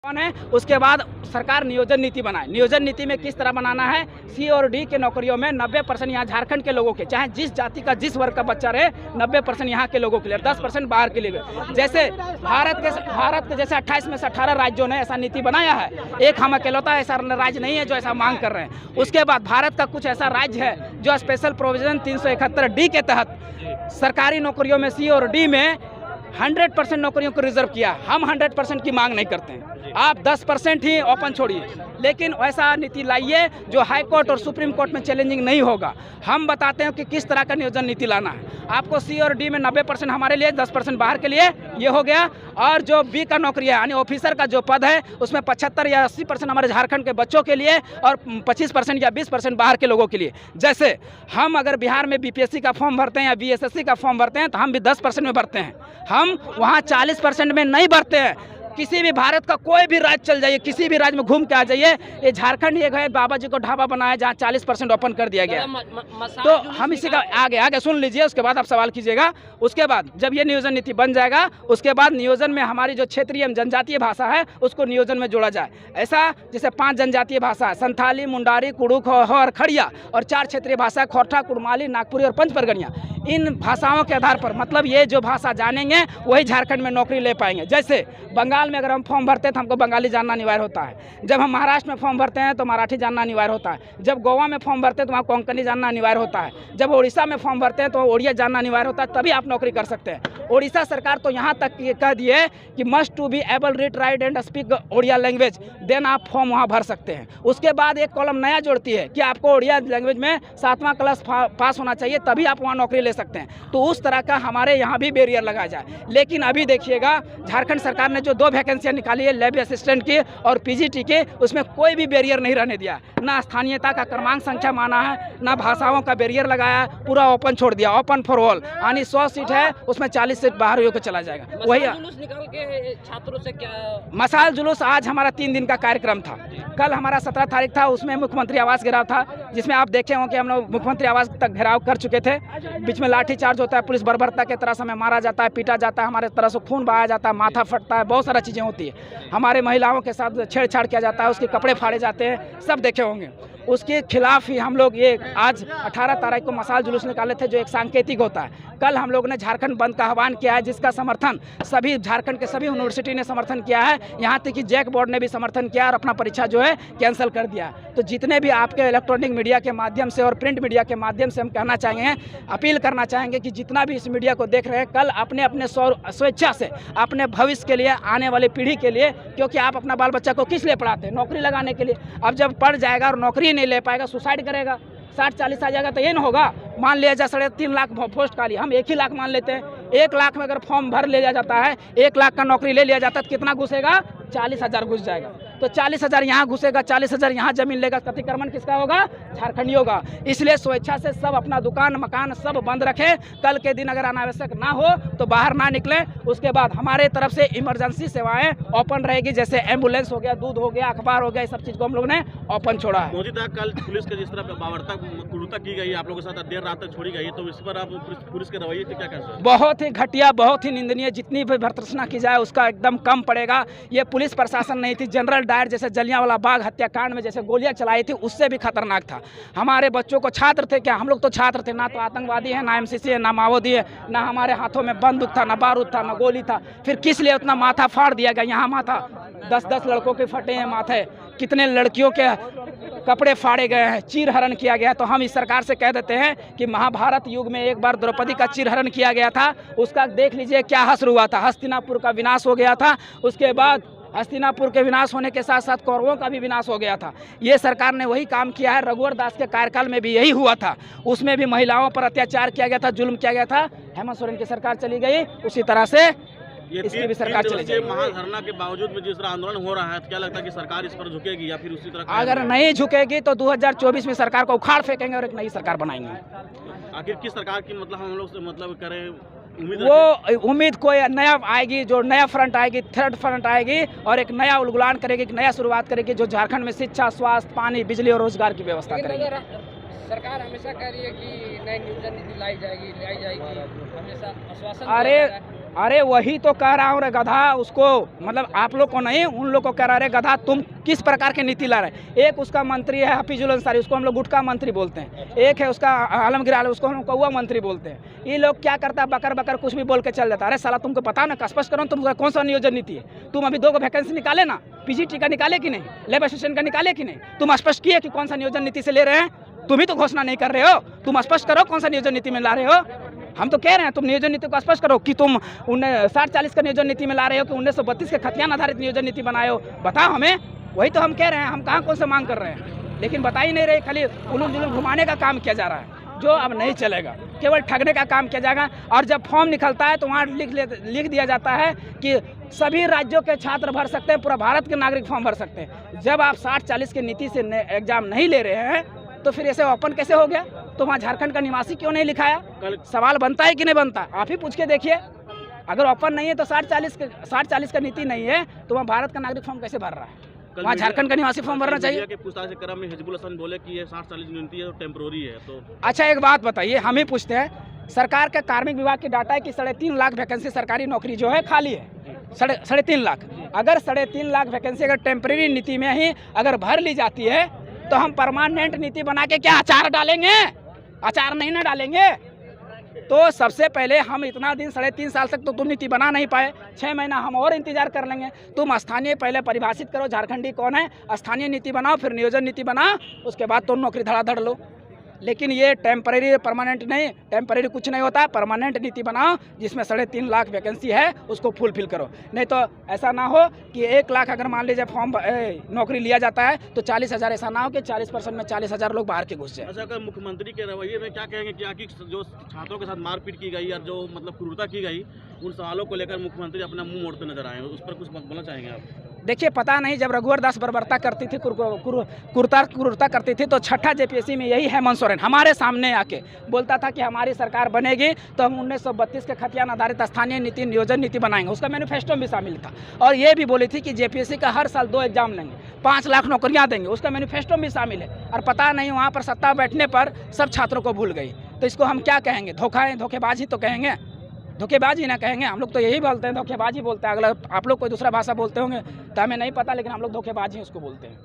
कौन है, उसके बाद सरकार नियोजन नीति बनाए। नियोजन नीति में किस तरह बनाना है, सी और डी के नौकरियों में 90% यहाँ झारखंड के लोगों के, चाहे जिस जाति का जिस वर्ग का बच्चा रहे, 90% यहाँ के लोगों के लिए, 10% बाहर के लिए। जैसे भारत के जैसे 28 में से 18 राज्यों ने ऐसा नीति बनाया है, एक हम अकेलौता ऐसा राज्य नहीं है जो ऐसा मांग कर रहे हैं। उसके बाद भारत का कुछ ऐसा राज्य है जो स्पेशल प्रोविजन 371 डी के तहत सरकारी नौकरियों में सी और डी में 100% नौकरियों को रिजर्व किया। हम 100% की मांग नहीं करते हैं, आप 10% ही ओपन छोड़िए, लेकिन ऐसा नीति लाइए जो हाई कोर्ट और सुप्रीम कोर्ट में चैलेंजिंग नहीं होगा। हम बताते हैं कि किस तरह का नियोजन नीति लाना है। आपको सी और डी में 90% हमारे लिए, 10% बाहर के लिए, ये हो गया। और जो बी का नौकरी है यानी ऑफिसर का जो पद है उसमें 75 या 80% हमारे झारखंड के बच्चों के लिए और 25% या 20% बाहर के लोगों के लिए। जैसे हम अगर बिहार में बीपीएससी का फॉर्म भरते हैं या बीएसएससी का फॉर्म भरते हैं तो हम भी 10% में भरते हैं, हम वहाँ 40% में नहीं भरते हैं। किसी भी भारत का कोई भी राज्य चल जाइए, किसी भी राज्य में घूम के आ जाइए, ये झारखंड ही एक है बाबा जी को ढाबा बनाया जहाँ 40% ओपन कर दिया गया। तो हम इसी का आगे सुन लीजिए, उसके बाद आप सवाल कीजिएगा। उसके बाद जब ये नियोजन नीति बन जाएगा, उसके बाद नियोजन में हमारी जो क्षेत्रीय जनजातीय भाषा है उसको नियोजन में जोड़ा जाए। ऐसा जैसे 5 जनजातीय भाषा है, संथाली, मुंडारी, कुड़ुक और खड़िया, और 4 क्षेत्रीय भाषा खोरठा, कुड़माली, नागपुरी और पंच परगनिया। इन भाषाओं के आधार पर, मतलब ये जो भाषा जानेंगे वही झारखंड में नौकरी ले पाएंगे। जैसे बंगाल में अगर हम फॉर्म भरते हैं तो हमको बंगाली जानना अनिवार्य होता है, जब हम महाराष्ट्र में फॉर्म भरते हैं तो मराठी जानना अनिवार्य होता है, जब गोवा में फॉर्म भरते हैं तो वहाँ कोंकणी जानना अनिवार्य होता है, जब उड़ीसा में फॉर्म भरते हैं तो ओडिया जानना अनिवार्य होता है, तभी आप नौकरी कर सकते हैं। उड़ीसा सरकार तो यहाँ तक ये कह दिए कि must to be able read write and speak Odia language, then आप फॉर्म वहाँ भर सकते हैं। उसके बाद एक कॉलम नया जोड़ती है कि आपको ओडिया लैंग्वेज में 7वां क्लास पास होना चाहिए, तभी आप वहाँ नौकरी ले सकते हैं। तो उस तरह का हमारे यहाँ भी बैरियर लगाया जाए। लेकिन अभी देखिएगा झारखंड सरकार ने जो 2 वैकेंसियाँ निकाली है लैब असिस्टेंट की और पीजीटी के, उसमें कोई भी बैरियर नहीं रहने दिया, ना स्थानीयता का क्रमांक संख्या माना है, ना भाषाओं का बैरियर लगाया, पूरा ओपन छोड़ दिया, ओपन फॉर ऑल। यानी 100 सीट है उसमें 40 सीट बाहर होकर चला जाएगा। वही जुलूस निकाल के छात्रों से क्या मसाल जुलूस, आज हमारा 3 दिन का कार्यक्रम था। कल हमारा 17 तारीख था, उसमें मुख्यमंत्री आवास घेराव था, जिसमें आप देखे होंगे कि हम लोग मुख्यमंत्री आवास तक घेराव कर चुके थे। बीच में लाठी चार्ज होता है, पुलिस बर्बरता के तरह से हमें मारा जाता है, पीटा जाता है, हमारे तरह से खून बहाया जाता है, माथा फटता है, बहुत सारा चीज़ें होती है। हमारे महिलाओं के साथ छेड़छाड़ किया जाता है, उसके कपड़े फाड़े जाते हैं, सब देखे होंगे। उसके खिलाफ ही हम लोग ये आज 18 तारीख को मसाल जुलूस निकाले थे, जो एक सांकेतिक होता है। कल हम लोग ने झारखंड बंद का आह्वान किया है, जिसका समर्थन सभी झारखंड के सभी यूनिवर्सिटी ने समर्थन किया है, यहाँ तक कि जैक बोर्ड ने भी समर्थन किया और अपना परीक्षा जो है कैंसिल कर दिया। तो जितने भी आपके इलेक्ट्रॉनिक मीडिया के माध्यम से और प्रिंट मीडिया के माध्यम से हम कहना चाहेंगे, अपील करना चाहेंगे कि जितना भी इस मीडिया को देख रहे हैं, कल अपने अपने स्वेच्छा से अपने भविष्य के लिए, आने वाली पीढ़ी के लिए, क्योंकि आप अपना बाल बच्चा को किस लिए पढ़ाते हैं? नौकरी लगाने के लिए। अब जब पढ़ जाएगा और नौकरी नहीं ले पाएगा, सुसाइड करेगा, 60-40 आ जाएगा, तो ये ना होगा। मान लिया जाए 3.5 लाख पोस्ट खाली, हम 1 ही लाख मान लेते हैं। 1 लाख में अगर फॉर्म भर लिया जाता है, 1 लाख का नौकरी ले लिया जाता है, तो कितना घुसेगा? 40,000 घुस जाएगा। तो 40,000 यहाँ घुसेगा, 40,000 यहाँ जमीन लेगा, अतिक्रमण किसका होगा? झारखंडी होगा। इसलिए स्वेच्छा से सब अपना दुकान मकान सब बंद रखें। कल के दिन अगर अनावश्यक ना हो तो बाहर ना निकलें। उसके बाद हमारे तरफ से इमरजेंसी सेवाएं ओपन रहेगी, जैसे एम्बुलेंस हो गया, दूध हो गया, अखबार हो गया, इस सब चीज़ को हम लोग ने ओपन छोड़ा है। मौजूदा कल पुलिस के जिस तरह क्रूरता की गई, आप लोगों के साथ देर रात तक छोड़ी गई, तो इस पर आप पुलिस के रवैये से क्या कहते हैं? बहुत ही घटिया, बहुत ही निंदनीय। जितनी भी भर्त्सना की जाए उसका एकदम कम पड़ेगा। ये पुलिस प्रशासन नहीं थी, जनरल डायर जैसे जलियांवाला बाग हत्याकांड में जैसे गोलियां चलाई थी, उससे भी खतरनाक था। हमारे बच्चों को, छात्र थे क्या हम लोग? तो छात्र थे, ना तो आतंकवादी है, ना एमसीसी है, ना माओवादी है, ना हमारे हाथों में बंदूक था, ना बारूद था, ना गोली था। फिर किस लिए उतना माथा फाड़ दिया गया? यहाँ माथा 10-10 लड़कों के फटे हैं माथे, कितने लड़कियों के कपड़े फाड़े गए हैं, चीर हरण किया गया। तो हम इस सरकार से कह देते हैं कि महाभारत युग में एक बार द्रौपदी का चीर हरण किया गया था, उसका देख लीजिए क्या हश्र हुआ था। हस्तिनापुर का विनाश हो गया था, उसके बाद हस्तिनापुर के विनाश होने के साथ साथ कौरवों का भी विनाश हो गया था। ये सरकार ने वही काम किया है। रघुवर दास के कार्यकाल में भी यही हुआ था, उसमें भी महिलाओं पर अत्याचार किया गया था, जुल्म किया गया था। हेमंत सोरेन की सरकार चली गई, उसी तरह से इसकी भी सरकार चली जाएगी। महाधरना के बावजूद में जिस तरह आंदोलन हो रहा है, तो क्या लगता है कि सरकार इस पर झुकेगी या फिर उसी तरह? अगर नहीं झुकेगी तो 2024 में सरकार को उखाड़ फेंकेंगे और एक नई सरकार बनाएंगे। आखिर किस सरकार की हम लोग से करें? वो उम्मीद कोई नया आएगी, जो नया फ्रंट आएगी, थर्ड फ्रंट आएगी और एक नया उलगुलान करेगी, एक नया शुरुआत करेगी, जो झारखंड में शिक्षा, स्वास्थ्य, पानी, बिजली और रोजगार की व्यवस्था करेगी। सरकार हमेशा कह रही है कि नई नियोजन नीति लाई जाएगी, हमेशा आश्वासन। अरे अरे वही तो कह रहा हूँ रे गधा, उसको मतलब आप लोग को नहीं, उन लोग को कह रहा है गधा तुम किस प्रकार की नीति ला रहे। एक उसका मंत्री है हफीजुल अंसारी, उसको हम लोग गुटखा मंत्री बोलते हैं। एक है उसका आलमगीर आलम, उसको हम कौवा मंत्री बोलते हैं। ये लोग क्या करता है, बकर बकर कुछ भी बोल के चल जाता है। अरे साला तुमको पता ना, स्पष्ट करो तुम कौन सा नियोजन नीति है। तुम अभी 2 वैकेंसी निकाले ना, पीजीटी का निकाले कि नहीं, लेबर स्टेशन का निकाले कि नहीं, तुम स्पष्ट किए कि कौन सा नियोजन नीति से ले रहे हैं। तुम ही तो घोषणा नहीं कर रहे हो, तुम स्पष्ट करो कौन सा नियोजन नीति में ला रहे हो। हम तो कह रहे हैं तुम नियोजन नीति को स्पष्ट करो कि तुम 60-40 का नियोजन नीति में ला रहे हो कि 1932 के खतियान आधारित नियोजन नीति बनाए हो, बताओ हमें। वही तो हम कह रहे हैं, हम कहाँ कौन सा मांग कर रहे हैं, लेकिन बता ही नहीं रहे। खाली उलूल जुलूल घुमाने का काम किया जा रहा है, जो अब नहीं चलेगा, केवल ठगने का काम किया जाएगा। और जब फॉर्म निकलता है तो वहाँ लिख दिया जाता है कि सभी राज्यों के छात्र भर सकते हैं, पूरा भारत के नागरिक फॉर्म भर सकते हैं। जब आप 60-40 की नीति से एग्जाम नहीं ले रहे हैं तो फिर ऐसे ओपन कैसे हो गया। तो वहाँ झारखंड का निवासी क्यों नहीं लिखाया, सवाल बनता है कि नहीं बनता, आप ही पूछ के देखिए। अगर ओपन नहीं है तो 60-40 का नीति नहीं है तो वहाँ भारत का नागरिक फॉर्म कैसे भर रहा है, वहाँ झारखंड का निवासी फॉर्म भरना चाहिए। पूछताछ के क्रम में हिजबुल हसन बोले कि ये 60-40 नीति है, टेम्पोररी है। तो अच्छा एक बात बताइए, हम ही पूछते हैं, सरकार का कार्मिक विभाग की डाटा है कि 3.5 लाख वैकेंसी सरकारी नौकरी जो है खाली है, 3.5 लाख। अगर 3.5 लाख वैकेंसी अगर टेम्परेरी नीति में ही अगर भर ली जाती है तो हम परमानेंट नीति बना के क्या अचार डालेंगे, अचार नहीं ना डालेंगे। तो सबसे पहले हम इतना दिन 3.5 साल तक तो तुम नीति बना नहीं पाए, 6 महीना हम और इंतजार कर लेंगे। तुम स्थानीय पहले परिभाषित करो झारखंडी कौन है, स्थानीय नीति बनाओ, फिर नियोजन नीति बनाओ, उसके बाद तुम नौकरी धड़ाधड़ लो। लेकिन ये टेम्परेरी परमानेंट नहीं, टेम्परेरी कुछ नहीं होता है, परमानेंट नीति बनाओ जिसमें 3.5 लाख वैकेंसी है उसको फुलफिल करो। नहीं तो ऐसा ना हो कि 1 लाख अगर मान लीजिए फॉर्म नौकरी लिया जाता है तो 40,000, ऐसा ना हो कि 40% में 40,000 लोग बाहर के घुस जाए। अच्छा, अगर मुख्यमंत्री के रवैये में क्या कहेंगे कि आखिर जो छात्रों के साथ मारपीट की गई और जो मतलब क्रूरता की गई, उन सवालों को लेकर मुख्यमंत्री अपना मुंह मोड़ते नजर आए, उस पर कुछ बोलना चाहेंगे आप? देखिए पता नहीं, जब रघुवर दास बर्बरता करती थी, क्रूरता करती थी, तो 6ठा जेपीएससी में यही हेमंत सोरेन हमारे सामने आके बोलता था कि हमारी सरकार बनेगी तो हम 1932 के खतियान आधारित स्थानीय नीति नियोजन नीति बनाएंगे। उसका मैनिफेस्टो में शामिल था। और ये भी बोली थी कि जेपीएससी का हर साल 2 एग्जाम लेंगे, 5 लाख नौकरियां देंगे, उसका मैनिफेस्टो में शामिल है। और पता नहीं वहाँ पर सत्ता बैठने पर सब छात्रों को भूल गई। तो इसको हम क्या कहेंगे, धोखा है, धोखेबाजी तो कहेंगे, धोखेबाजी ना कहेंगे। हम लोग तो यही बोलते हैं, धोखेबाजी बोलते हैं। अगला आप लोग कोई दूसरा भाषा बोलते होंगे तो हमें नहीं पता, लेकिन हम लोग धोखेबाजी उसको बोलते हैं।